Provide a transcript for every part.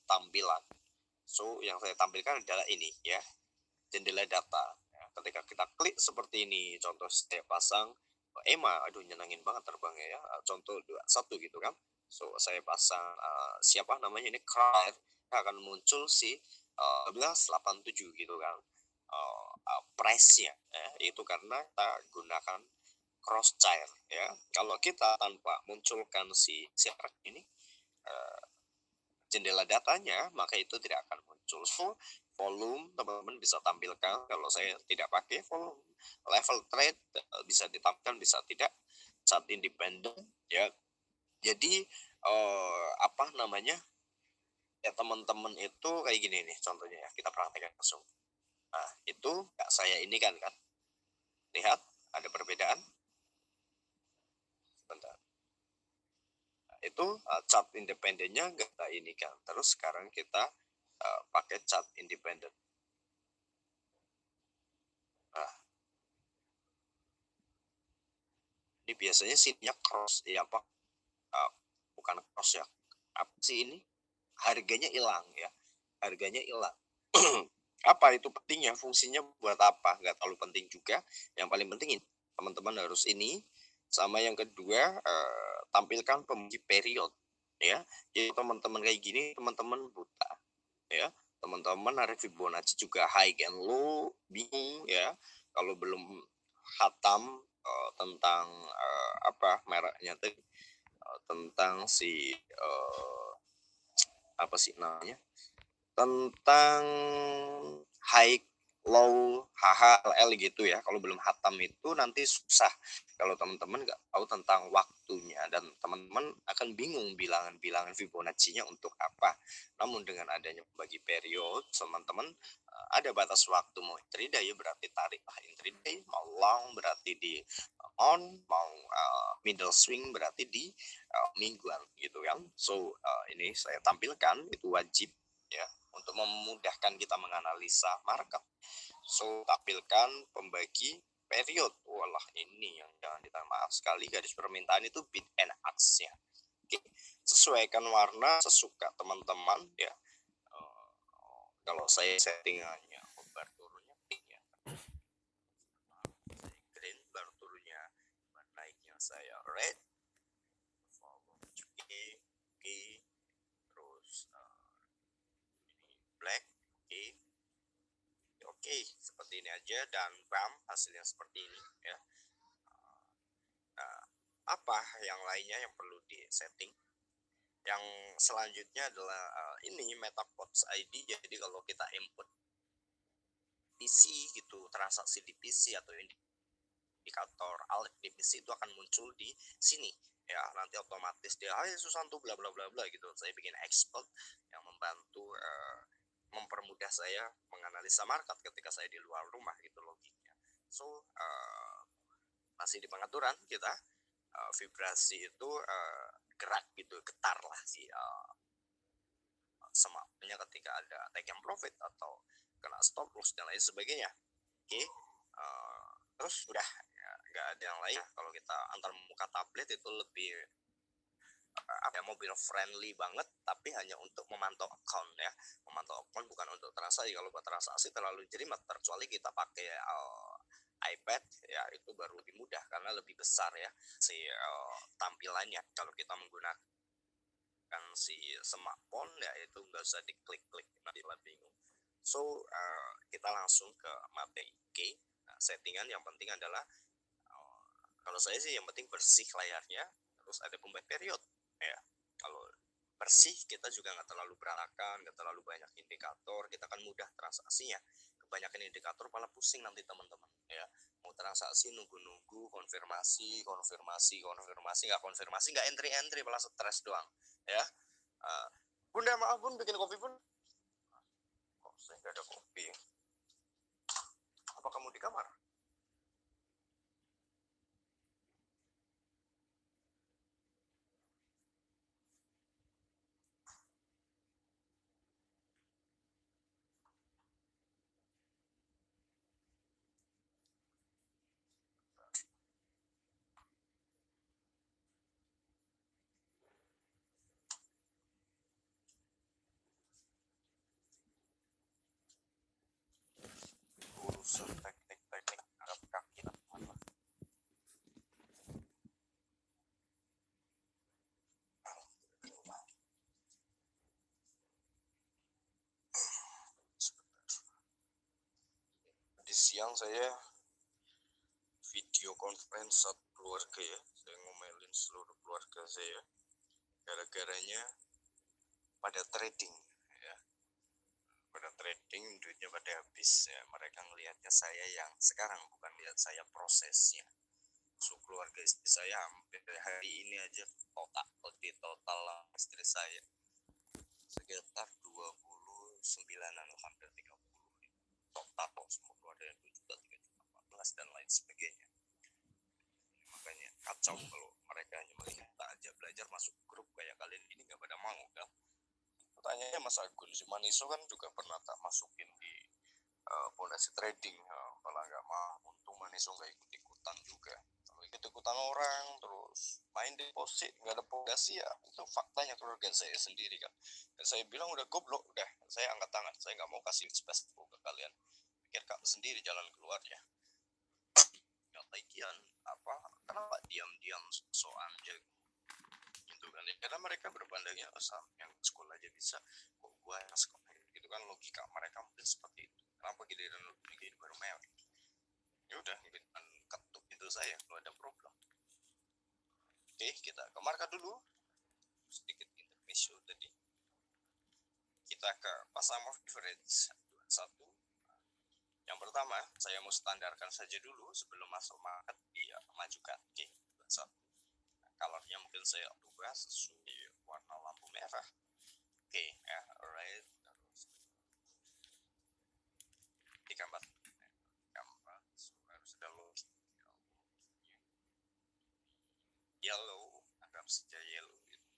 tampilan. So yang saya tampilkan adalah ini ya, jendela data. Ya, ketika kita klik seperti ini, contoh saya pasang Emma, aduh nyenengin banget terbangnya ya. Contoh satu gitu kan. So saya pasang siapa namanya ini Cry, akan muncul si 1287 gitu kan. Price-nya ya, itu karena kita gunakan cross chair ya. Kalau kita tanpa munculkan si share ini jendela datanya, maka itu tidak akan muncul. So, volume teman-teman bisa tampilkan. Kalau saya tidak pakai volume, level trade bisa ditampilkan, bisa tidak. Chart independen ya. Jadi apa namanya? Ya teman-teman itu kayak gini nih contohnya ya. Kita praktekkan langsung. Nah, itu nggak saya ini kan. Lihat, ada perbedaan. Bentar. Nah, itu chart independennya nggak kita ini kan. Terus sekarang kita pakai chart independen. Nah, ini biasanya sininya cross ya apa bukan cross ya, apa sih ini, harganya hilang ya, harganya hilang. Apa itu pentingnya, fungsinya buat apa, nggak terlalu penting juga. Yang paling penting ini teman-teman harus ini, sama yang kedua tampilkan pembagi period ya. Jadi teman-teman kayak gini teman-teman buta ya, teman-teman narik Fibonacci juga high and low bingung ya, kalau belum hatam tentang apa mereknya tadi, tentang si apa sih namanya, tentang high, low, HHLL gitu ya. Kalau belum hatam itu nanti susah kalau teman-teman nggak tahu tentang waktunya, dan teman-teman akan bingung bilangan-bilangan Fibonacci-nya untuk apa. Namun dengan adanya bagi period, teman-teman ada batas waktu, mau intraday berarti tariklah intraday, mau long berarti di on, mau middle swing berarti di mingguan gitu kan. So ini saya tampilkan, itu wajib ya untuk memudahkan kita menganalisa market. So tampilkan pembagi period. Walah, ini yang jangan ditanya, maaf sekali garis permintaan itu bid and ask ya. Oke, sesuaikan warna sesuka teman-teman ya. Kalau saya settingannya bar turunnya pink ya, saya green, bar turunnya, bar naiknya saya red, follow oke, terus ini black, oke, seperti ini aja, dan bam, hasilnya seperti ini ya. Nah, apa yang lainnya yang perlu di setting? Yang selanjutnya adalah ini MetaQuotes ID. Jadi kalau kita input PC gitu, transaksi di PC atau indikator alert di PC itu akan muncul di sini ya. Nanti otomatis dia Susanto bla bla bla bla gitu. Saya bikin expert yang membantu mempermudah saya menganalisa market ketika saya di luar rumah gitu logiknya. So masih di pengaturan kita, vibrasi itu gerak gitu, getar lah si semaknya ketika ada taken profit atau kena stop loss dan lain sebagainya. Oke, terus udah ya, nggak ada yang lain. Kalau kita antar muka tablet itu lebih mobile friendly banget, tapi hanya untuk memantau account ya, memantau account bukan untuk transaksi. Kalau buat transaksi terlalu jelimet, kecuali kita pakai iPad ya, itu baru lebih mudah karena lebih besar ya si tampilannya. Kalau kita menggunakan si smartphone ya, itu nggak usah diklik-klik, nanti lah bingung. So kita langsung ke materi. Nah, settingan yang penting adalah kalau saya sih yang penting bersih layarnya, terus ada pembagi period ya. Kalau bersih kita juga nggak terlalu berantakan, nggak terlalu banyak indikator, kita kan mudah transaksinya. Kebanyakan indikator malah pusing nanti teman-teman ya, mau transaksi nunggu-nunggu, konfirmasi nggak konfirmasi, nggak entry malah stres doang ya. Bunda maaf bun, bikin kopi bun. Kok saya nggak ada kopi, apa kamu di kamar? siang saya video conference satu keluarga ya. Saya ngomelin seluruh keluarga saya. Gara-garanya pada trading ya. Pada trading duitnya pada habis ya. Mereka ngelihatnya saya yang sekarang, bukan lihat saya prosesnya. So keluarga istri saya hampir hari ini aja total istri saya sekitar 29-an, hampir 30 total semua keluarga, 2 juta, 3 juta, 14 dan lain sebagainya. Makanya kacau kalau mereka hanya melihat kita aja belajar masuk grup kayak kalian ini nggak pada mau kan. Pertanyaannya Mas Agun, si Maniso kan juga pernah tak masukin di pondasi trading. Kalau nggak mau, untung Maniso nggak ikut-ikutan juga. Kalau ikut-ikutan orang terus main deposit nggak ada pondasi ya, itu faktanya keluarga saya sendiri kan. Dan saya bilang udah goblok, udah saya angkat tangan, saya nggak mau kasih space ke kalian. Pikir kamu sendiri jalan keluarnya. Ya lagian apa, kenapa diam-diam so anjing gitu kan ya, karena mereka berpandangnya yang sekolah aja bisa, kok gua yang sekolah gitu kan, logika mereka mungkin seperti itu. Kenapa giliran gini baru mewek? Ya udah, kan ketuk itu saya kalau ada problem. Oke, kita ke market dulu, sedikit intermezzo tadi. Kita ke pasar average 21. Yang pertama, saya mau standarkan saja dulu sebelum masuk market, dia majukan. Oke, 21. Colornya mungkin saya ubah sesuai warna lampu merah. Oke, ya, alright. Terus di gambar harus ada logo yellow, anggap saja yellow gitu.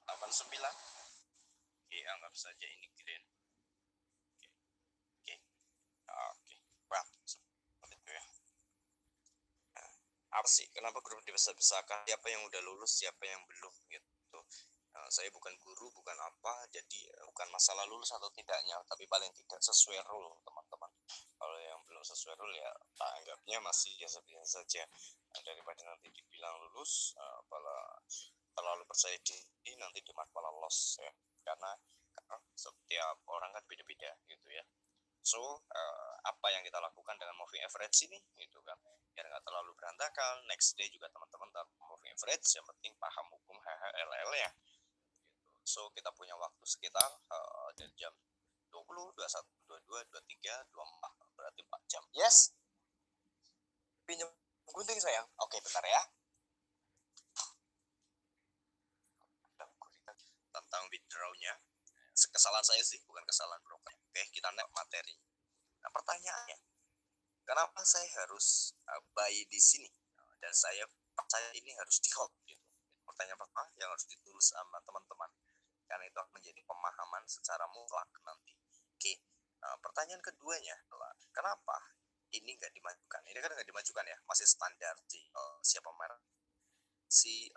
89. Oke, anggap saja ini green. Oke, wah, seperti itu ya. Apa sih, kenapa grup dibesar-besarkan, siapa yang udah lulus, siapa yang belum gitu. Saya bukan guru, bukan apa, jadi bukan masalah lulus atau tidaknya, tapi paling tidak sesuai rule teman-teman. Kalau yang belum sesuai rule ya tak anggapnya masih biasa-biasa saja, daripada nanti dibilang lulus malah terlalu percaya diri, nanti malah loss ya, karena setiap orang kan beda-beda gitu ya. So apa yang kita lakukan dengan moving average ini gitu kan, biar nggak terlalu berantakan, next day juga teman-teman tahu moving average, yang penting paham hukum HHLL ya gitu. So kita punya waktu sekitar dari jam 20, 21, 22, 23, 24, berarti 4 jam. Yes, pinjam gunting sayang. Oke, bentar ya. Tentang withdrawnya, kesalahan saya sih, bukan kesalahan broker. Oke, kita naik materi. Nah, pertanyaannya, kenapa saya harus buy di sini dan saya ini harus di hold gitu. Pertanyaan pertama yang harus ditulis sama teman-teman, karena itu akan menjadi pemahaman secara mutlak nanti. Oke, pertanyaan keduanya adalah kenapa ini nggak dimajukan? Ini kan nggak dimajukan ya, masih standar di siapa merek si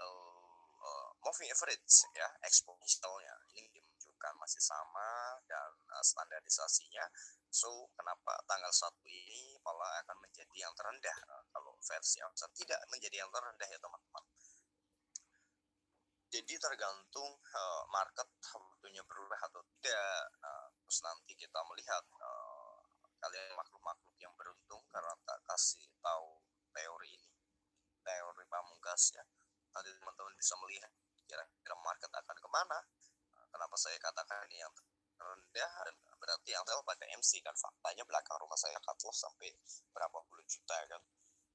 moving average ya, eksponensialnya ini dimajukan masih sama dan standarisasinya. So kenapa tanggal 1 ini malah akan menjadi yang terendah? Kalau versi yang tidak menjadi yang terendah ya teman-teman. Jadi tergantung market waktunya berubah atau tidak. Terus nanti kita melihat kalian makhluk-makhluk yang beruntung karena tak kasih tahu teori ini, teori pamungkas ya. Nanti teman-teman bisa melihat kira-kira market akan kemana. Kenapa saya katakan ini yang rendah, berarti yang sell pada MC kan, faktanya belakang rumah saya cut loss sampai berapa puluh juta kan.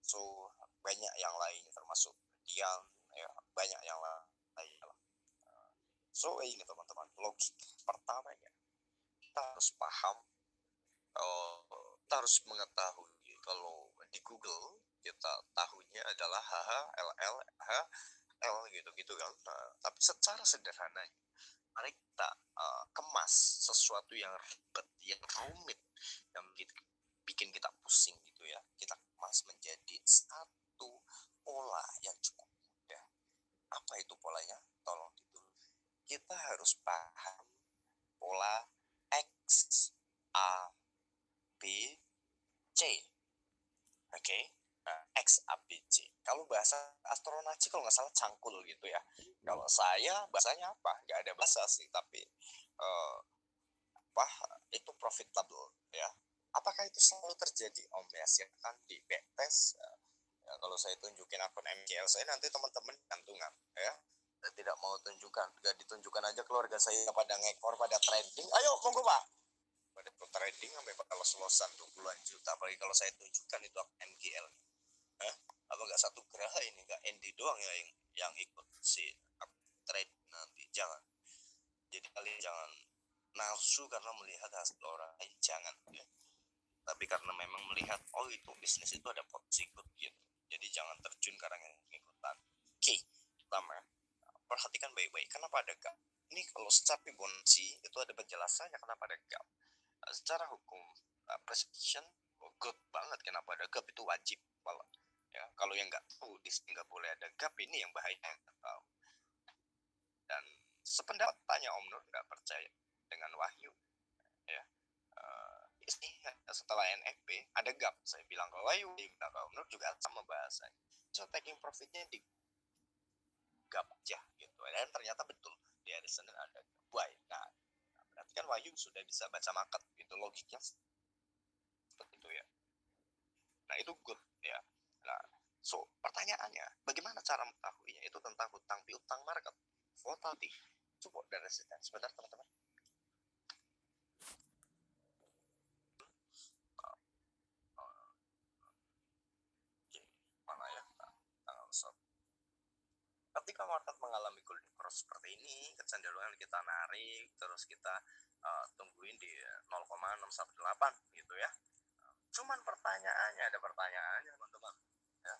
So banyak yang lain termasuk Dian ya, banyak yang lain. So ini teman-teman, logik pertamanya kita harus paham, kita harus mengetahui kalau di Google kita tahunya adalah HHLL gitu kan. Tapi secara sederhana mari kita kemas sesuatu yang ribet, yang rumit, yang bikin kita pusing gitu ya, kita kemas menjadi satu pola yang cukup mudah. Apa itu polanya? Tolong ditulis. Kita harus paham pola X A B C. Oke, X A B C. Kalau bahasa astronaci kalau nggak salah cangkul gitu ya. Kalau saya bahasanya apa? Nggak ada bahasa sih, tapi berupah itu profitable ya. Apakah itu selalu terjadi Om ya? Silakan di backtest. Ya, kalau saya tunjukin akun MCL saya nanti teman-teman gantungan ya. Saya tidak mau tunjukkan, nggak ditunjukkan aja keluarga saya pada ngekor, pada trading. Ayo monggo Pak. Pada trading sampai pada los-losan 20-an juta. Apalagi kalau saya tunjukkan itu akun MGL. Apa nggak satu geraha ini, nggak Andy doang ya yang ikut si trade nanti. Jangan. Jadi kalian jangan nafsu karena melihat hasil orang lain, jangan ya. Tapi karena memang melihat oh itu bisnis itu ada potensi ikut gitu. Jadi jangan terjun karena ikutan. Oke, pertama perhatikan baik-baik kenapa ada gap. Ini kalau secara Fibonacci itu ada penjelasannya kenapa ada gap. Secara hukum precision good banget kenapa ada gap itu wajib malah. Ya, kalau yang nggak tahu di sini nggak boleh ada gap, ini yang bahaya nggak tahu. Dan sependapat tanya Om Nur nggak percaya dengan Wahyu ya. Setelah NFP ada gap, saya bilang ke Wahyu, bilang ke Om Nur juga sama bahasanya. So taking profitnya di gap aja gitu. Dan ternyata betul di hari Senin ada gap. Why? Nah, berarti kan Wahyu sudah bisa baca market, itu logiknya seperti itu ya. Nah itu good ya. Nah, so pertanyaannya, bagaimana cara mengetahuinya? Itu tentang hutang piutang market, volatility, support dan resistance. Sebentar teman-teman. Mana ya? Tanggal 1. Ketika market mengalami golden cross seperti ini, kecenderungan kita narik, terus kita tungguin di 0,618 gitu ya. Cuman pertanyaannya, ada pertanyaannya teman-teman ya.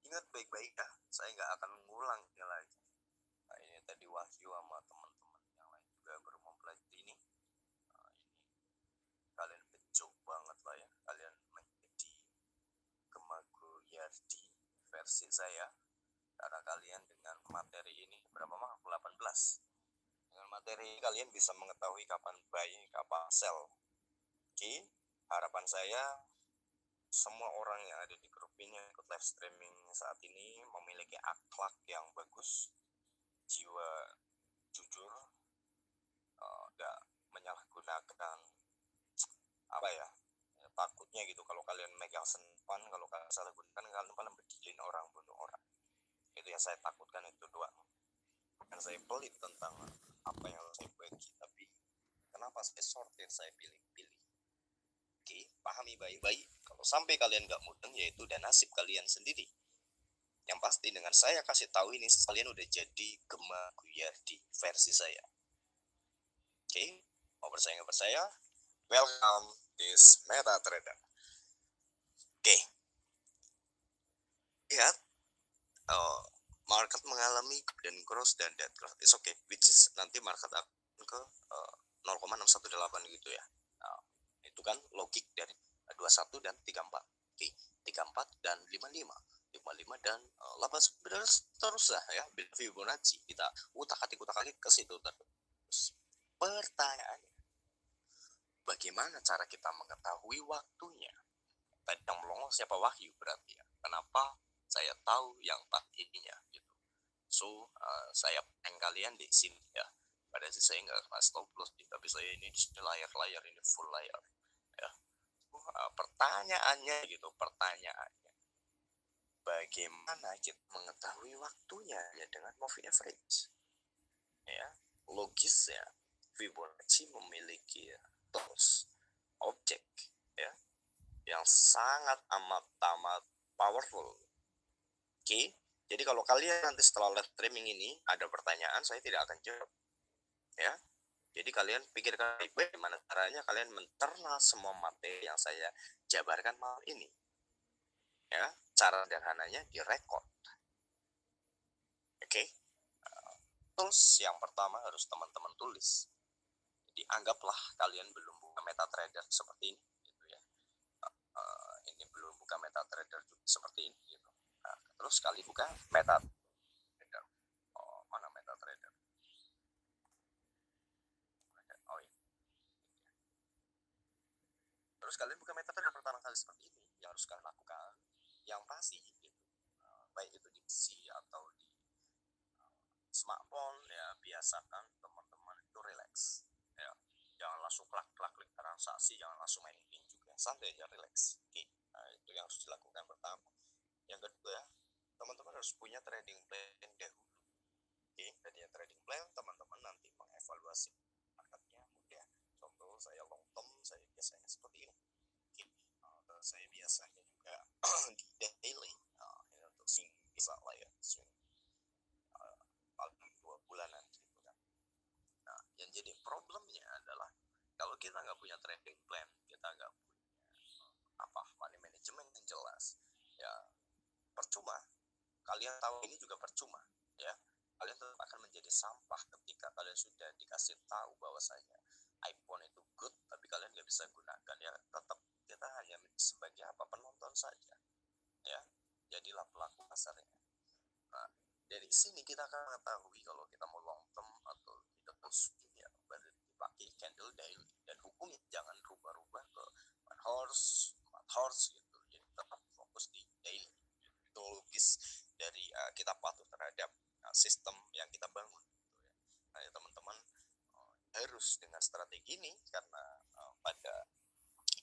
Ingat baik-baik ya, saya nggak akan mengulang ini lagi. Nah, ini tadi Wahyu sama teman-teman yang lain juga baru mempelajari ini. Nah, ini kalian becok banget lah ya, kalian menjadi Gemago Yardi versi saya. Karena kalian dengan materi ini berapa mah? 18. Dengan materi kalian bisa mengetahui kapan buy, kapan sell. Oke, harapan saya semua orang yang ada di grup ini yang ikut live streaming saat ini memiliki akhlak yang bagus, jiwa jujur, gak menyalahgunakan apa ya, takutnya gitu kalau kalian megang senpan, kalau kalian salah gunakan kalian malah bedilin orang, bunuh orang. Itu yang saya takutkan, itu doang. Dan saya pelit tentang apa yang saya bagi, tapi kenapa saya sortir, saya pilih-pilih. Oke, pahami baik-baik. Kalau sampai kalian gak mudeng, yaitu dan nasib kalian sendiri. Yang pasti dengan saya kasih tahu ini, kalian udah jadi Gemago Yardi versi saya. Oke, mau percaya nggak percaya? Welcome this Meta Trader. Oke, lihat, market mengalami dan cross dan dead cross. It's okay, which is nanti market akan ke 0,618 gitu ya. Nah, itu kan logik dari 21 dan 34. Oke, 34 dan 55. 55 dan 89 terus lah ya. Fibonacci kita utak-atik ke situ terus. Pertanyaannya, bagaimana cara kita mengetahui waktunya? Tadi yang melongo siapa? Wahyu berarti ya. Kenapa saya tahu yang pastinya gitu. So saya prank kalian di sini ya. Pada sih saya nggak pas stop loss, tapi saya ini di sini layar ini full layar ya. Pertanyaannya gitu, pertanyaannya, bagaimana kita mengetahui waktunya ya dengan moving average ya. Logis ya, Fibonacci memiliki tools objek ya yang sangat amat powerful. Oke, jadi kalau kalian nanti setelah live streaming ini ada pertanyaan, saya tidak akan jawab ya. Jadi kalian pikirkan bagaimana caranya kalian mencerna semua materi yang saya jabarkan malam ini ya. Cara sederhananya direkod. Oke, tools yang pertama harus teman-teman tulis. Jadi anggaplah kalian belum buka MetaTrader seperti ini gitu ya. Ini belum buka MetaTrader seperti ini gitu. Nah, terus kali buka MetaTrader. Oh, mana MetaTrader? Oh, ini. Terus harus kalian buka metode yang pertama kali seperti ini yang harus kalian lakukan yang pasti gitu. Baik itu di PC atau di smartphone ya, biasakan teman-teman itu relax ya, jangan langsung klik transaksi, jangan langsung main game juga, santai aja, relax. Oke, nah, itu yang harus dilakukan pertama. Yang kedua, teman-teman harus punya trading plan dahulu. Oke, jadi trading plan teman-teman nanti mengevaluasi marketnya mudah. Contoh saya long term, saya biasanya seperti ini. Oke, saya biasanya juga di daily, ya, untuk swing bisa lah ya, swing paling 2 bulanan gitu kan. Nah, yang jadi problemnya adalah kalau kita nggak punya trading plan, kita nggak punya money management yang jelas, ya percuma. Kalian tahu ini juga percuma, ya. Kalian tetap akan menjadi sampah ketika kalian sudah dikasih tahu bahwasanya iPhone itu good, tapi kalian nggak bisa gunakan, ya. Tetap kita hanya sebagai penonton saja, ya. Jadilah pelaku pasarnya. Nah, dari sini kita akan mengetahui kalau kita mau long term atau kita mau swing, ya baru dipakai candle daily, dan hukumnya jangan rubah-rubah ke 1 horse, 4 horse gitu. Jadi tetap fokus di daily. Itu logis dari kita patuh terhadap sistem yang kita bangun gitu ya. Nah, ya teman-teman, harus dengan strategi ini karena pada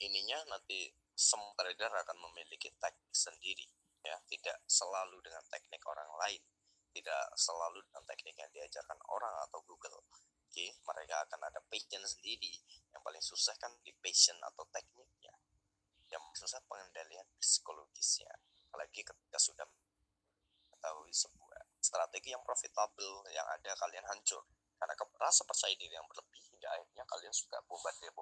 ininya nanti semua trader akan memiliki teknik sendiri, ya, tidak selalu dengan teknik orang lain, tidak selalu dengan teknik yang diajarkan orang atau Google. Oke, mereka akan ada passion sendiri. Yang paling susah kan di passion atau tekniknya, yang paling susah pengendalian psikologisnya, apalagi ketika sudah mengetahui sebuah strategi yang profitable, yang ada kalian hancur karena rasa percaya diri yang berlebih hingga akhirnya kalian suka bombardir